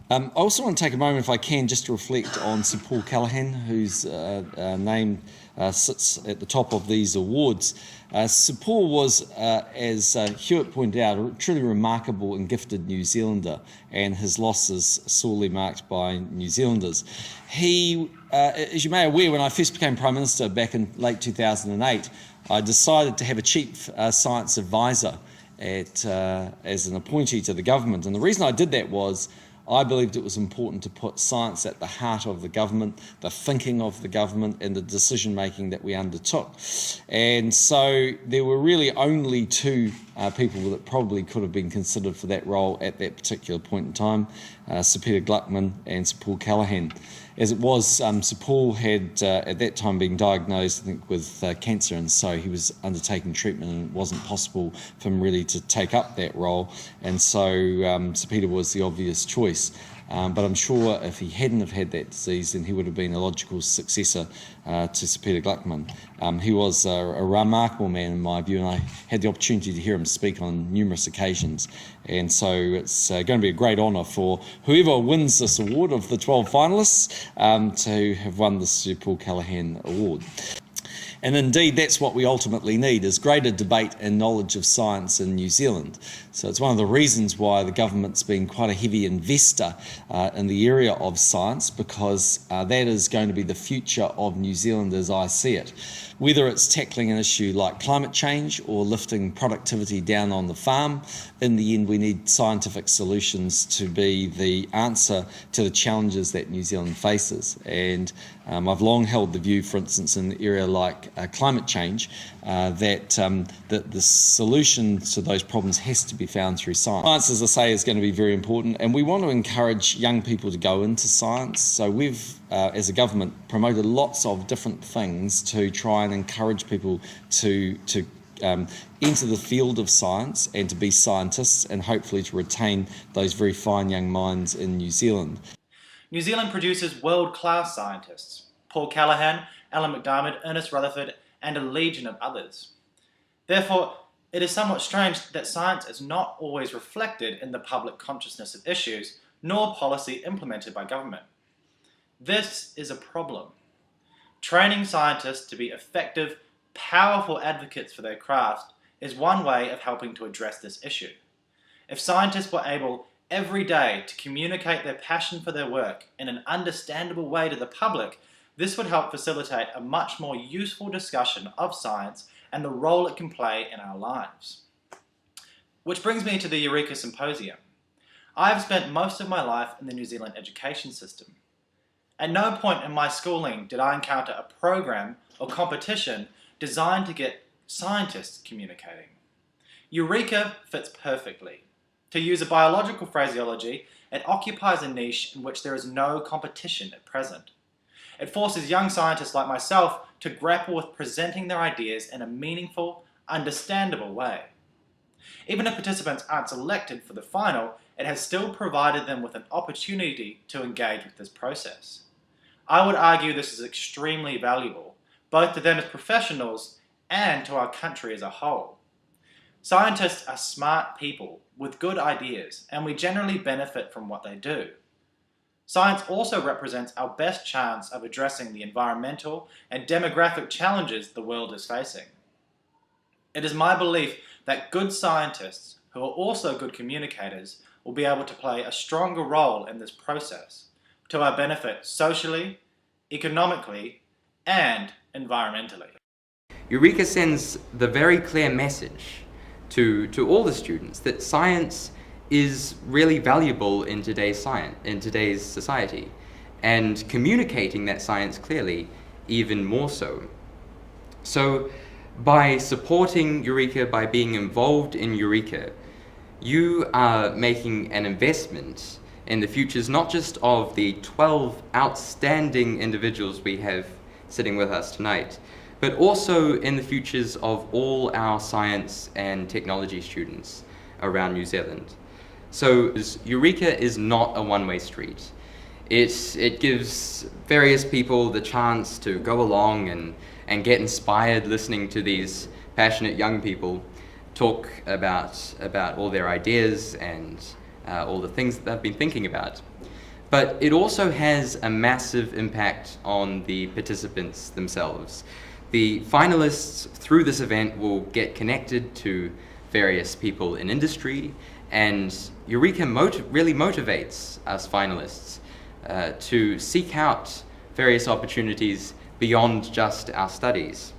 I also want to take a moment, if I can, just to reflect on Sir Paul Callaghan, whose name sits at the top of these awards. Sir Paul was, as Hewitt pointed out, a truly remarkable and gifted New Zealander, and his loss is sorely marked by New Zealanders. He, as you may be aware, when I first became Prime Minister back in late 2008, I decided to have a chief science advisor as an appointee to the government. And the reason I did that was I believed it was important to put science at the heart of the government, the thinking of the government, and the decision-making that we undertook. And so there were really only two people that probably could have been considered for that role at that particular point in time, Sir Peter Gluckman and Sir Paul Callaghan. As it was, Sir Paul had at that time been diagnosed, I think, with cancer, and so he was undertaking treatment, and it wasn't possible for him really to take up that role, and so Sir Peter was the obvious choice. But I'm sure if he hadn't have had that disease, then he would have been a logical successor to Sir Peter Gluckman. He was a remarkable man in my view, and I had the opportunity to hear him speak on numerous occasions. And so it's going to be a great honour for whoever wins this award of the 12 finalists to have won the Sir Paul Callaghan Award. And indeed, that's what we ultimately need, is greater debate and knowledge of science in New Zealand. So it's one of the reasons why the government's been quite a heavy investor in the area of science, because that is going to be the future of New Zealand as I see it. Whether it's tackling an issue like climate change or lifting productivity down on the farm, in the end we need scientific solutions to be the answer to the challenges that New Zealand faces. And I've long held the view, for instance, in an area like climate change, that the solution to those problems has to be found through science. Science, as I say, is going to be very important, and we want to encourage young people to go into science. So we've, as a government, promoted lots of different things to try and encourage people to enter the field of science and to be scientists, and hopefully to retain those very fine young minds in New Zealand. New Zealand produces world-class scientists: Paul Callaghan, Alan McDiarmid, Ernest Rutherford, and a legion of others. Therefore, it is somewhat strange that science is not always reflected in the public consciousness of issues, nor policy implemented by government. This is a problem. Training scientists to be effective, powerful advocates for their craft is one way of helping to address this issue. If scientists were able every day to communicate their passion for their work in an understandable way to the public, this would help facilitate a much more useful discussion of science and the role it can play in our lives. Which brings me to the Eureka Symposium. I have spent most of my life in the New Zealand education system. At no point in my schooling did I encounter a program or competition designed to get scientists communicating. Eureka fits perfectly. To use a biological phraseology, it occupies a niche in which there is no competition at present. It forces young scientists like myself to grapple with presenting their ideas in a meaningful, understandable way. Even if participants aren't selected for the final, it has still provided them with an opportunity to engage with this process. I would argue this is extremely valuable, both to them as professionals and to our country as a whole. Scientists are smart people with good ideas, and we generally benefit from what they do. Science also represents our best chance of addressing the environmental and demographic challenges the world is facing. It is my belief that good scientists, who are also good communicators, will be able to play a stronger role in this process, to our benefit socially, economically, and environmentally. Eureka sends the very clear message to all the students that science is really valuable in today's society, and communicating that science clearly even more so. So by supporting Eureka, by being involved in Eureka, you are making an investment in the futures not just of the 12 outstanding individuals we have sitting with us tonight, but also in the futures of all our science and technology students around New Zealand. So Eureka is not a one-way street. It gives various people the chance to go along and get inspired listening to these passionate young people talk about all their ideas and all the things that they've been thinking about. But it also has a massive impact on the participants themselves. The finalists through this event will get connected to various people in industry, and Eureka really motivates us finalists to seek out various opportunities beyond just our studies.